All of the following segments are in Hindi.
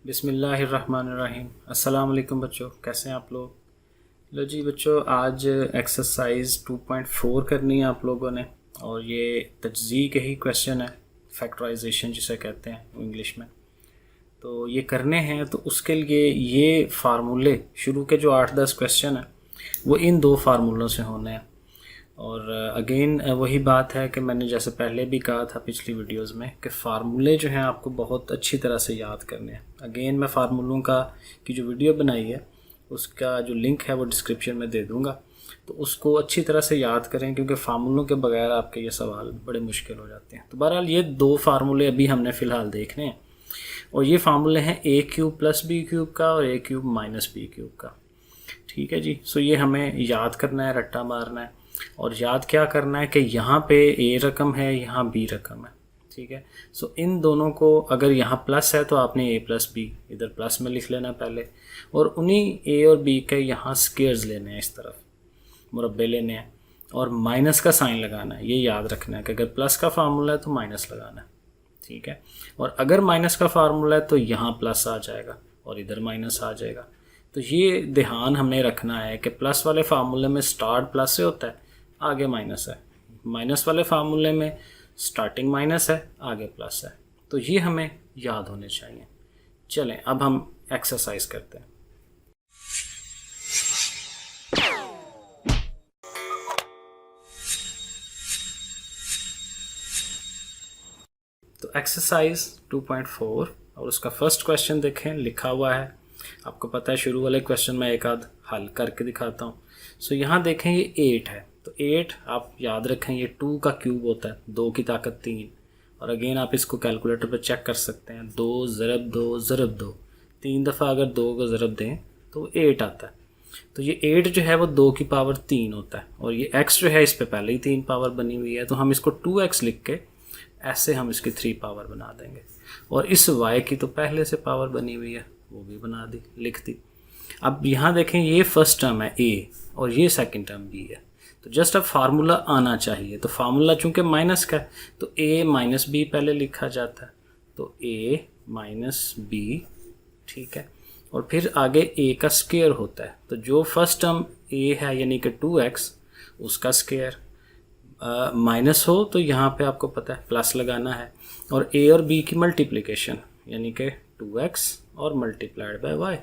बिस्मिल्लाहिर्रहमानिर्रहीम। अस्सलाम वालेकुम बच्चों, कैसे हैं आप लोग। लो जी बच्चों, आज एक्सरसाइज 2.4 करनी है आप लोगों ने, और ये तज्ज़ीह के ही क्वेश्चन है, फैक्टराइजेशन जिसे कहते हैं इंग्लिश में। तो ये करने हैं, तो उसके लिए ये फार्मूले शुरू के जो 8-10 क्वेश्चन हैं वो इन दो फार्मूलों से होने हैं। और अगेन वही बात है कि मैंने जैसे पहले भी कहा था पिछली वीडियोस में कि फ़ार्मूले जो हैं आपको बहुत अच्छी तरह से याद करने हैं। अगेन मैं फ़ार्मूलों की जो वीडियो बनाई है उसका जो लिंक है वो डिस्क्रिप्शन में दे दूँगा, तो उसको अच्छी तरह से याद करें, क्योंकि फ़ार्मूलों के बगैर आपके ये सवाल बड़े मुश्किल हो जाते हैं। तो बहरहाल ये दो फार्मूले अभी हमने फ़िलहाल देखने हैं, और ये फार्मूले हैं a³ + b³ का और a³ - b³ का। ठीक है जी। सो ये हमें याद करना है, रट्टा मारना है, और याद क्या करना है कि यहाँ पे a रकम है, यहाँ b रकम है। ठीक है। सो इन दोनों को, अगर यहाँ प्लस है तो आपने a + b इधर प्लस में लिख लेना पहले, और उन्हीं a और b के यहाँ स्क्वेयर्स लेने हैं, इस तरफ मुरब्बे लेने हैं, और माइनस का साइन लगाना है। ये याद रखना है कि अगर प्लस का फार्मूला है तो माइनस लगाना है। ठीक है। और अगर माइनस का फार्मूला है तो यहाँ प्लस आ जाएगा और इधर माइनस आ जाएगा। तो ये ध्यान हमने रखना है कि प्लस वाले फार्मूले में स्टार्ट प्लस से होता है, आगे माइनस है। माइनस वाले फार्मूले में स्टार्टिंग माइनस है, आगे प्लस है। तो ये हमें याद होने चाहिए। चलें अब हम एक्सरसाइज करते हैं। तो एक्सरसाइज 2.4 और उसका फर्स्ट क्वेश्चन देखें, लिखा हुआ है। आपको पता है शुरू वाले क्वेश्चन में एक आध हल करके दिखाता हूँ। सो यहाँ देखें ये 8 है, तो 8 आप याद रखें ये 2 का क्यूब होता है, 2 की ताकत 3। और अगेन आप इसको कैलकुलेटर पर चेक कर सकते हैं, 2 ज़रब 2 ज़रब 2, 3 दफ़ा अगर 2 को ज़रब दें तो 8 आता है। तो ये 8 जो है वो 2 की पावर 3 होता है, और ये x जो है इस पर पहले ही 3 पावर बनी हुई है, तो हम इसको 2x लिख के ऐसे हम इसकी 3 पावर बना देंगे। और इस y की तो पहले से पावर बनी हुई है, वो भी बना दी, लिख दी। अब यहाँ देखें ये फर्स्ट टर्म है a और ये सेकंड टर्म b है, तो जस्ट अब फार्मूला आना चाहिए। तो फार्मूला चूंकि माइनस का है तो a - b पहले लिखा जाता है, तो a - b। ठीक है। और फिर आगे a का स्क्वायर होता है, तो जो फर्स्ट टर्म a है यानी कि 2x, उसका स्क्वायर माइनस हो तो यहाँ पे आपको पता है प्लस लगाना है, और a और b की मल्टीप्लिकेशन यानी कि 2x और मल्टीप्लाइड बाय y।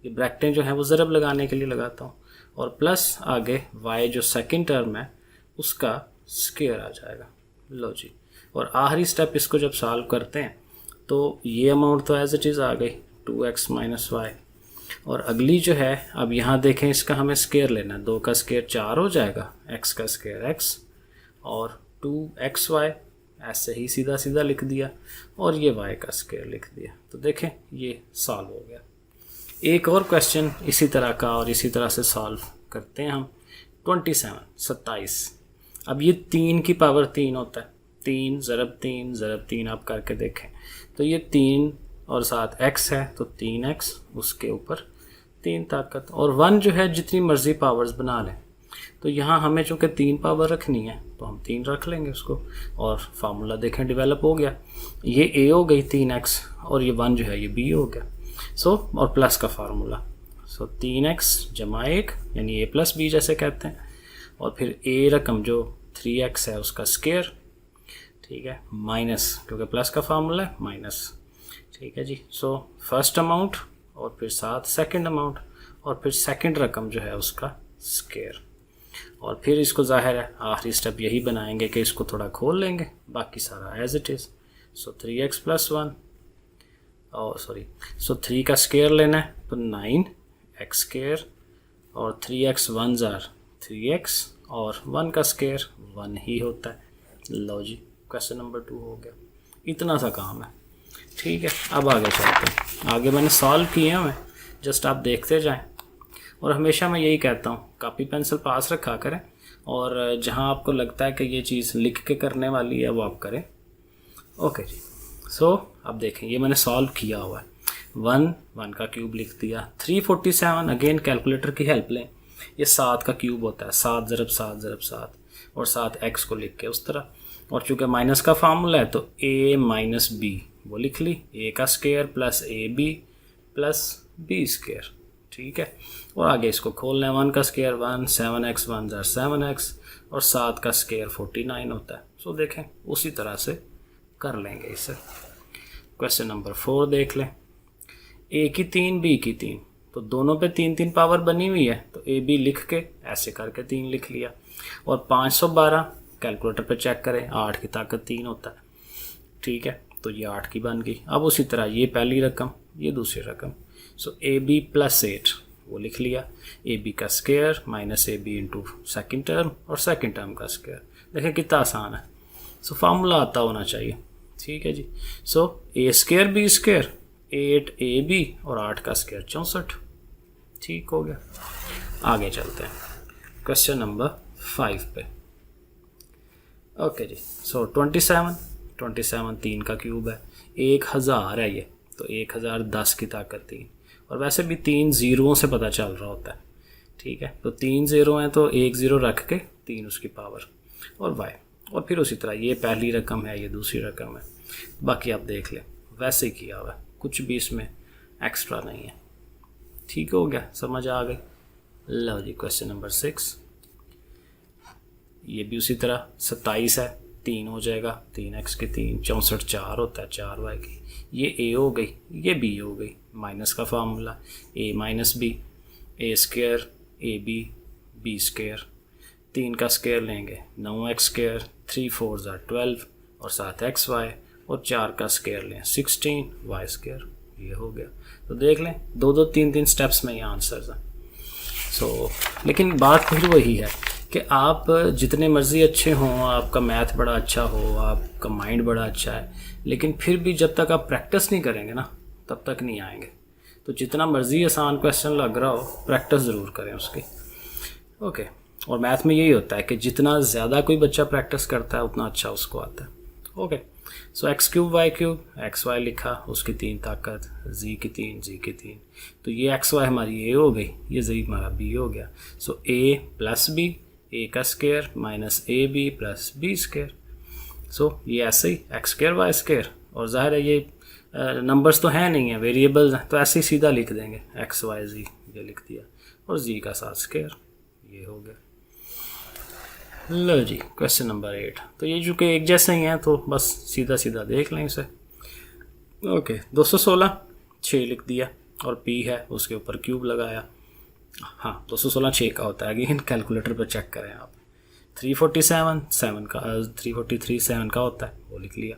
ये ब्रैकेटें जो है वो ज़रब लगाने के लिए लगाता हूँ, और प्लस आगे y जो सेकंड टर्म है उसका स्क्वायर आ जाएगा। लो जी। और आखिरी स्टेप इसको जब सॉल्व करते हैं तो ये अमाउंट तो एज इट इज़ आ गई 2x - y। और अगली जो है, अब यहाँ देखें इसका हमें स्क्वायर लेना है, 2 का स्क्वायर 4 हो जाएगा, x का स्क्वायर x, और 2xy ऐसे ही सीधा सीधा लिख दिया, और ये y का स्क्वायर लिख दिया। तो देखें ये सॉल्व हो गया। एक और क्वेश्चन इसी तरह का और इसी तरह से सॉल्व करते हैं हम। 27 अब ये 3 की पावर 3 होता है, 3 ज़रब 3 ज़रब 3 आप करके देखें, तो ये 3 और साथ x है, तो 3x, उसके ऊपर 3 ताकत, और 1 जो है जितनी मर्ज़ी पावर्स बना लें। तो यहाँ हमें चूँकि 3 पावर रखनी है तो हम 3 रख लेंगे उसको, और फार्मूला देखें डेवलप हो गया। ये a हो गई 3x, और ये 1 जो है ये b हो गया। सो और प्लस का फार्मूला, सो 3x = 1 यानी a + b जैसे कहते हैं, और फिर a रकम जो 3x है उसका स्क्वायर। ठीक है। माइनस, क्योंकि प्लस का फार्मूला है, माइनस। ठीक है जी। सो फर्स्ट अमाउंट और फिर साथ सेकंड अमाउंट, और फिर सेकंड रकम जो है उसका स्क्वायर। और फिर इसको ज़ाहिर है आखिरी स्टेप यही बनाएंगे कि इसको थोड़ा खोल लेंगे, बाकी सारा as it is. So 3x + 1, और सॉरी, सो 3 का स्क्वायर लेना है, तो 9x², और 3x 1 ज़ार 3x, और 1 का स्क्वायर 1 ही होता है। लो जी, क्वेश्चन नंबर 2 हो गया। इतना सा काम है। ठीक है। अब आगे चलते हैं। आगे मैंने सॉल्व किए हैं, जस्ट आप देखते जाएं। और हमेशा मैं यही कहता हूँ, कापी पेंसिल पास रखा करें, और जहाँ आपको लगता है कि ये चीज़ लिख के करने वाली है वो आप करें। ओके जी। सो अब देखें ये मैंने सॉल्व किया हुआ है। 1 का क्यूब लिख दिया। 347 अगेन कैलकुलेटर की हेल्प लें। ये 7 का क्यूब होता है, 7 ज़रब 7 ज़रब 7, और साथ x को लिख के उस तरह। और चूँकि माइनस का फार्मूला है तो a - b वो लिख ली, a का square + ab plus B square, ठीक है। और आगे इसको खोलना है, 1 का स्क्वायर 1, 7x 1 ज़ा 7x, और 7 का स्क्वायर 49 होता है। सो देखें उसी तरह से कर लेंगे इसे। क्वेश्चन नंबर 4 देख लें। ए की 3 बी की 3, तो दोनों पे 3 पावर बनी हुई है, तो ए बी लिख के ऐसे करके 3 लिख लिया। और 512 कैलकुलेटर पे चेक करें, 8 की ताकत 3 होता है, ठीक है। तो ये 8 की बन गई। अब उसी तरह ये पहली रकम, ये दूसरी रकम। सो ए बी प्लस 8 वो लिख लिया, ए बी का square minus A B into second term और सेकेंड टर्म का स्क्वायर। देखें कितना आसान है। सो फार्मूला आता होना चाहिए, ठीक है जी। So A square B square 8 A B और 8 का स्क्वायर 64, ठीक हो गया। आगे चलते हैं क्वेश्चन नंबर 5 पे। ओके जी। सो 27 3 का क्यूब है, 1000 है ये, तो 1000 10 की ताकत 3, और वैसे भी 3 ज़ीरों से पता चल रहा होता है, ठीक है। तो 3 ज़ीरो हैं तो 1 ज़ीरो रख के 3 उसकी पावर और वाई। और फिर उसी तरह ये पहली रकम है, ये दूसरी रकम है, बाकी आप देख लें वैसे ही किया हुआ है, कुछ भी इसमें एक्स्ट्रा नहीं है, ठीक हो गया, समझ आ गई। लो जी क्वेश्चन नंबर 6, ये भी उसी तरह 27 है, 3 हो जाएगा, 3x की 3 64 4 होता है, 4y की, ये a हो गई, ये b हो गई, माइनस का formula a minus b, a square A B B square, 3 का स्क्वायर लेंगे 9x स्क्वायर, 3 4 ज़ा 12 और 7xy, और 4 का स्क्वायर लें 16y स्क्वायर, ये हो गया। तो देख लें 2 3 स्टेप्स में ये आंसर्स हैं। सो लेकिन बात फिर वही है कि आप जितने मर्ज़ी अच्छे हों, आपका मैथ बड़ा अच्छा हो, आपका माइंड बड़ा अच्छा है, लेकिन फिर भी जब तक आप प्रैक्टिस नहीं करेंगे ना तब तक नहीं आएंगे। तो जितना मर्ज़ी आसान क्वेश्चन लग रहा हो, प्रैक्टिस ज़रूर करें उसकी, ओके। और मैथ में यही होता है कि जितना ज़्यादा कोई बच्चा प्रैक्टिस करता है उतना अच्छा उसको आता है, okay. So X cube Y cube, X Y लिखा, उसकी 3 ताकत, जी की 3 जी की 3, तो ये एक्स वाई हमारी ए हो गई, ये जी हमारा बी हो गया। सो ए प्लस बी, ए का square minus A B plus B square. So ये ऐसे ही एक्स स्क्वायर वाई स्क्वायर, और ज़ाहिर है ये नंबर्स तो हैं नहीं है, वेरिएबल्स हैं, तो ऐसे ही सीधा लिख देंगे एक्स वाई जी, ये लिख दिया, और जी का साथ स्क्वायर, ये हो गया। लो जी क्वेश्चन नंबर 8, तो ये चूँकि एक जैसे ही हैं तो बस सीधा सीधा देख लें इसे, ओके। 216 6 लिख दिया, और p है उसके ऊपर क्यूब लगाया, हाँ 216 6 का होता है, अगेन कैलकुलेटर पर चेक करें आप। 347 7 का 343 7 का होता है, वो लिख लिया।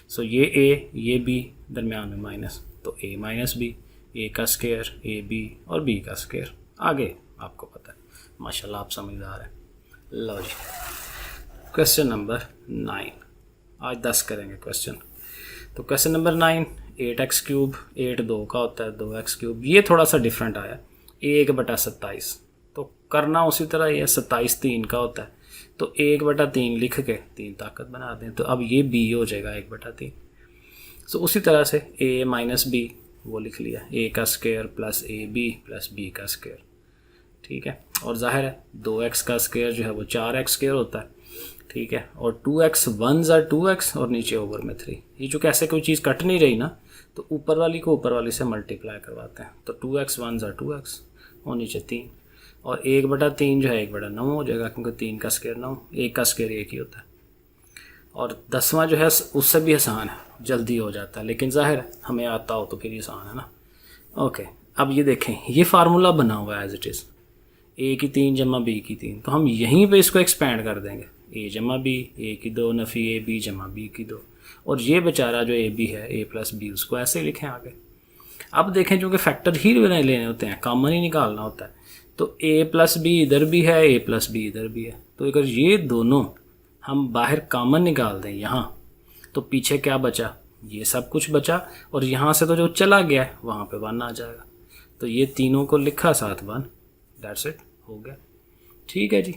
सो ये a ये b, दरमियान में माइनस, तो a माइनस b, a का स्क्वायर ए बी और b का स्क्वायर, आगे आपको पता है, माशाल्लाह आप समझदार हैं। लो जी क्वेश्चन नंबर 9, आज 10 करेंगे क्वेश्चन। तो क्वेश्चन नंबर 9, 8x क्यूब 8 2 का होता है, 2x क्यूब, ये थोड़ा सा डिफरेंट आया, 1/27, तो करना उसी तरह ही है, 27 3 का होता है, तो 1/3 लिख के 3 ताकत बना दें, तो अब ये b हो जाएगा 1/3। सो उसी तरह से a माइनस b वो लिख लिया, a का square plus A B plus B का स्क्वायर, ठीक है। और जाहिर है 2x का स्क्वायर जो है वो 4x स्क्वायर होता है, ठीक है। और 2x 1 ज़ा 2x और नीचे ओवर में 3, ये जो कैसे कोई चीज़ कट नहीं रही ना, तो ऊपर वाली को ऊपर वाली से मल्टीप्लाई करवाते हैं, तो 2x 1 ज़ा 2x और नीचे 3, और 1/3 जो है 1/9 हो जाएगा, क्योंकि 3 का स्क्वायर 9, 1 का स्क्वायर 1 ही होता है। और 10वां जो है उससे भी आसान है, जल्दी हो जाता है, लेकिन जाहिर है हमें आता हो तो फिर आसान है ना, ओके। अब ये देखें, ये फार्मूला बना हुआ है एज इट इज़, a की 3 जमा b की 3, तो हम यहीं पे इसको एक्सपेंड कर देंगे, a जमा b, a की 2 नफ़ी a b जमा b की 2, और ये बेचारा जो a b है a प्लस b, उसको ऐसे ही लिखें आगे। अब देखें चूँकि फैक्टर ही लेने होते हैं, कॉमन ही निकालना होता है, तो a प्लस b इधर भी है, a प्लस b इधर भी है, तो अगर ये दोनों हम बाहर कॉमन निकाल दें यहाँ, तो पीछे क्या बचा, ये सब कुछ बचा, और यहाँ से तो जो चला गया है वहाँ पे 1 आ जाएगा, तो ये तीनों को लिखा साथ 1, दैट्स इट, हो गया, ठीक है जी।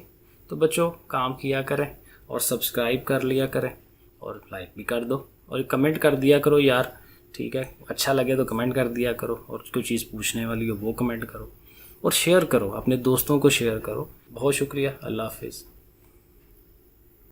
तो बच्चों काम किया करें, और सब्सक्राइब कर लिया करें, और लाइक भी कर दो, और कमेंट कर दिया करो यार, ठीक है, अच्छा लगे तो कमेंट कर दिया करो, और कोई चीज़ पूछने वाली हो वो कमेंट करो, और शेयर करो, अपने दोस्तों को शेयर करो। बहुत शुक्रिया, अल्लाह हाफिज़।